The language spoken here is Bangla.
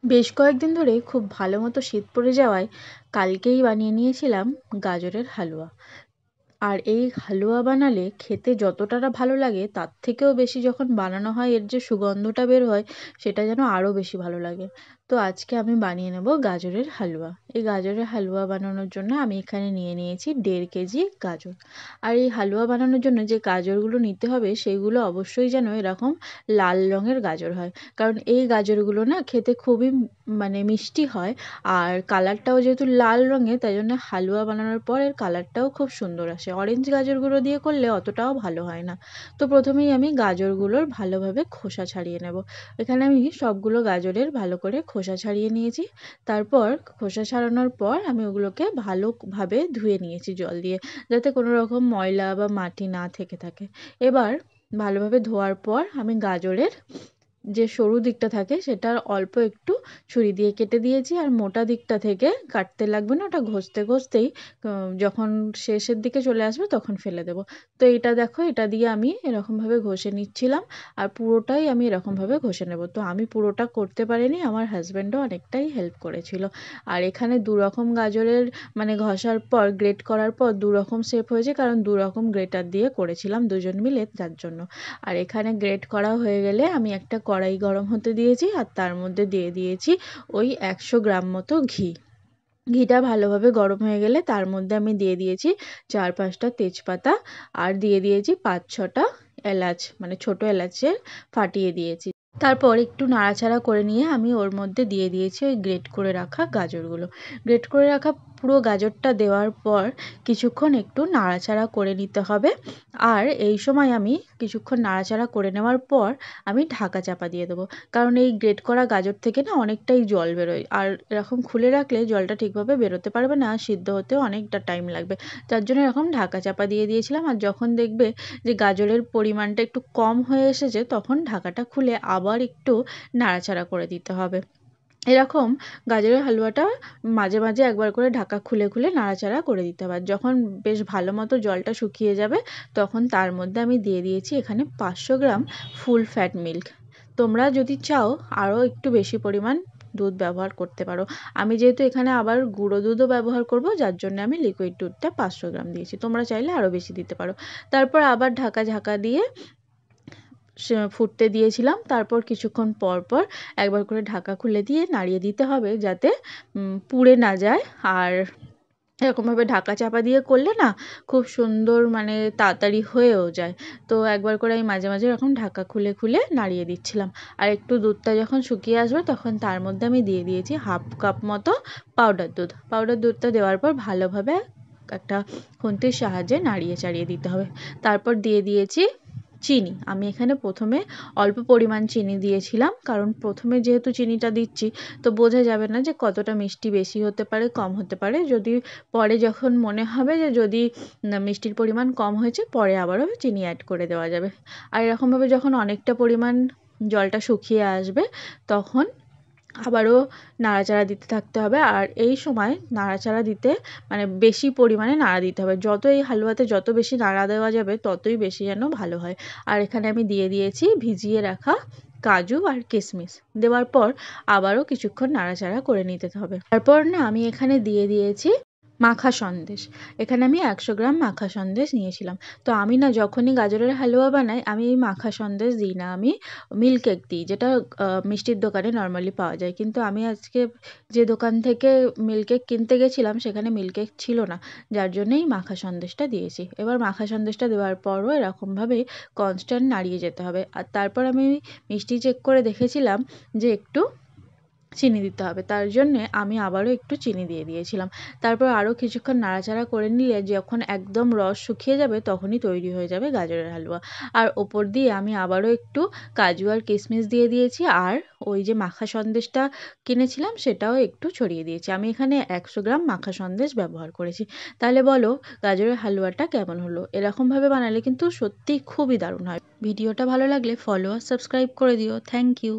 বেশ কয়েকদিন ধরে খুব ভালো মতো শীত পড়ে যাওয়ায় কালকেই বানিয়ে নিয়েছিলাম গাজরের হালুয়া। আর এই হালুয়া বানালে খেতে যতটা না ভালো লাগে তার থেকেও বেশি যখন বানানো হয় এর যে সুগন্ধটা বের হয় সেটা যেন আরও বেশি ভালো লাগে। তো আজকে আমি বানিয়ে নেব গাজরের হালুয়া। এই গাজরের হালুয়া বানানোর জন্য আমি এখানে নিয়ে নিয়েছি 1.5 কেজি গাজর। আর এই হালুয়া বানানোর জন্য যে গাজরগুলো নিতে হবে সেগুলো অবশ্যই যেন এরকম লাল রঙের গাজর হয়, কারণ এই গাজরগুলো না খেতে খুবই মানে মিষ্টি হয়। আর কালারটাও যেহেতু লাল রঙের তাই জন্য হালুয়া বানানোর পর এর কালারটাও খুব সুন্দর আসে। অরেঞ্জ গাজরগুলো দিয়ে করলে অতটাও ভালো হয় না। তো প্রথমেই আমি গাজরগুলোর ভালোভাবে খোসা ছাড়িয়ে নেব। এখানে আমি সবগুলো গাজরের ভালো করে খোসা ছাড়িয়ে নিয়েছি। তারপর খোসা ছাড়ানোর পর আমি ওগুলোকে ভালোভাবে ধুয়ে নিয়েছি জল দিয়ে, যাতে কোনো রকম ময়লা বা মাটি না থেকে থাকে। এবার ভালোভাবে ধোয়ার পর আমি গাজরের যে সরু দিকটা থাকে সেটার অল্প একটু ছুরি দিয়ে কেটে দিয়েছি, আর মোটা দিকটা থেকে কাটতে লাগবে না, ওটা ঘষতে ঘষতেই যখন শেষের দিকে চলে আসবে তখন ফেলে দেবো। তো এটা দেখো, এটা দিয়ে আমি এরকমভাবে ঘষে নিচ্ছিলাম, আর পুরোটাই আমি এরকমভাবে ঘষে নেব। তো আমি পুরোটা করতে পারিনি, আমার হাজব্যান্ডও অনেকটাই হেল্প করেছিল। আর এখানে দু রকম গাজরের মানে ঘষার পর গ্রেট করার পর দু রকম শেপ হয়েছে, কারণ দু রকম গ্রেটার দিয়ে করেছিলাম দুজন মিলে, যার জন্য। আর এখানে গ্রেট করা হয়ে গেলে আমি একটা কড়াই গরম হতে দিয়েছি, আর তার মধ্যে দিয়ে দিয়েছি ওই 100 গ্রাম মতো ঘি। ঘিটা ভালোভাবে গরম হয়ে গেলে তার মধ্যে আমি দিয়ে দিয়েছি 4-5টা তেজপাতা, আর দিয়ে দিয়েছি 5-6টা এলাচ, মানে ছোট এলাচের ফাটিয়ে দিয়েছি। তারপর একটু নাড়াচাড়া করে নিয়ে আমি ওর মধ্যে দিয়ে দিয়েছি ওই গ্রেট করে রাখা গাজরগুলো। গ্রেট করে রাখা পুরো গাজরটা দেওয়ার পর কিছুক্ষণ একটু নাড়াচাড়া করে নিতে হবে। আর এই সময় আমি কিছুক্ষণ নাড়াচাড়া করে নেওয়ার পর আমি ঢাকা চাপা দিয়ে দেবো, কারণ এই গ্রেট করা গাজর থেকে না অনেকটাই জল বেরোয়, আর এরকম খুলে রাখলে জলটা ঠিকভাবে বেরোতে পারবে না, সিদ্ধ হতেও অনেকটা টাইম লাগবে। তার জন্য এরকম ঢাকা চাপা দিয়ে দিয়েছিলাম। আর যখন দেখবে যে গাজরের পরিমাণটা একটু কম হয়ে এসেছে তখন ঢাকাটা খুলে আবার একটু নাড়াচাড়া করে দিতে হবে। এরকম গাজরের হালুয়াটা মাঝে মাঝে একবার করে ঢাকা খুলে খুলে নাড়াচাড়া করে দিতে হবে। আর যখন বেশ ভালো মতো জলটা শুকিয়ে যাবে তখন তার মধ্যে আমি দিয়ে দিয়েছি এখানে 500 গ্রাম ফুল ফ্যাট মিল্ক। তোমরা যদি চাও আরও একটু বেশি পরিমাণ দুধ ব্যবহার করতে পারো। আমি যেহেতু এখানে আবার গুঁড়ো দুধও ব্যবহার করব, যার জন্য আমি লিকুইড দুধটা 500 গ্রাম দিয়েছি, তোমরা চাইলে আরও বেশি দিতে পারো। তারপর আবার ঢাকা দিয়ে ফুটতে দিয়েছিলাম। তারপর কিছুক্ষণ পর পর একবার করে ঢাকা খুলে দিয়ে নাড়িয়ে দিতে হবে, যাতে পুড়ে না যায়। আর এরকমভাবে ঢাকা চাপা দিয়ে করলে না খুব সুন্দর মানে তাড়াতাড়ি হয়েও যায়। তো একবার করে আমি মাঝে মাঝে এরকম ঢাকা খুলে খুলে নাড়িয়ে দিচ্ছিলাম। আর একটু দুধটা যখন শুকিয়ে আসবে তখন তার মধ্যে আমি দিয়ে দিয়েছি 1/2 কাপ মতো পাউডার দুধ। পাউডার দুধটা দেওয়ার পর ভালোভাবে একটা খুন্তির সাহায্যে নাড়িয়ে চাড়িয়ে দিতে হবে। তারপর দিয়ে দিয়েছি চিনি। আমি এখানে প্রথমে অল্প পরিমাণ চিনি দিয়েছিলাম, কারণ প্রথমে যেহেতু চিনিটা দিচ্ছি তো বোঝা যাবে না যে কতটা মিষ্টি বেশি হতে পারে কম হতে পারে। যদি পরে যখন মনে হবে যে যদি মিষ্টির পরিমাণ কম হয়েছে পরে আবারও চিনি অ্যাড করে দেওয়া যাবে। আর এরকমভাবে যখন অনেকটা পরিমাণ জলটা শুকিয়ে আসবে তখন আবারও নাড়াচাড়া দিতে থাকতে হবে। আর এই সময় নাড়াচাড়া দিতে মানে বেশি পরিমাণে নাড়া দিতে হবে, যত এই হালুয়াতে যত বেশি নাড়া দেওয়া যাবে ততই বেশি যেন ভালো হয়। আর এখানে আমি দিয়ে দিয়েছি ভিজিয়ে রাখা কাজু আর কিশমিশ। দেওয়ার পর আবারও কিছুক্ষণ নাড়াচাড়া করে নিতে হবে। তারপর না আমি এখানে দিয়ে দিয়েছি মাখা সন্দেশ। এখানে আমি 100 গ্রাম মাখা সন্দেশ নিয়েছিলাম। তো আমি না যখনই গাজরের হালুয়া বানাই আমি এই মাখা সন্দেশ দিই না, আমি মিল্ক কেক দিই, যেটা মিষ্টির দোকানে নর্মালি পাওয়া যায়। কিন্তু আমি আজকে যে দোকান থেকে মিল্ক কেক কিনতে গেছিলাম সেখানে মিল্ক কেক ছিল না, যার জন্যই মাখা সন্দেশটা দিয়েছি। এবার মাখা সন্দেশটা দেওয়ার পরও এরকমভাবেই কনস্ট্যান্ট নাড়িয়ে যেতে হবে। আর তারপর আমি মিষ্টি চেক করে দেখেছিলাম যে একটু চিনি দিতে হবে, তার জন্যে আমি আবারও একটু চিনি দিয়ে দিয়েছিলাম। তারপর আরও কিছুক্ষণ নাড়াচাড়া করে নিলে যখন একদম রস শুকিয়ে যাবে তখনই তৈরি হয়ে যাবে গাজরের হালুয়া। আর ওপর দিয়ে আমি আবারও একটু কাজু আর কিশমিশ দিয়ে দিয়েছি, আর ওই যে মাখা সন্দেশটা কিনেছিলাম সেটাও একটু ছড়িয়ে দিয়েছি। আমি এখানে 100 গ্রাম মাখা সন্দেশ ব্যবহার করেছি। তাহলে বলো গাজরের হালুয়াটা কেমন হলো? এরকমভাবে বানালে কিন্তু সত্যিই খুবই দারুণ হয়। ভিডিওটা ভালো লাগলে ফলো আর সাবস্ক্রাইব করে দিও। Thank you.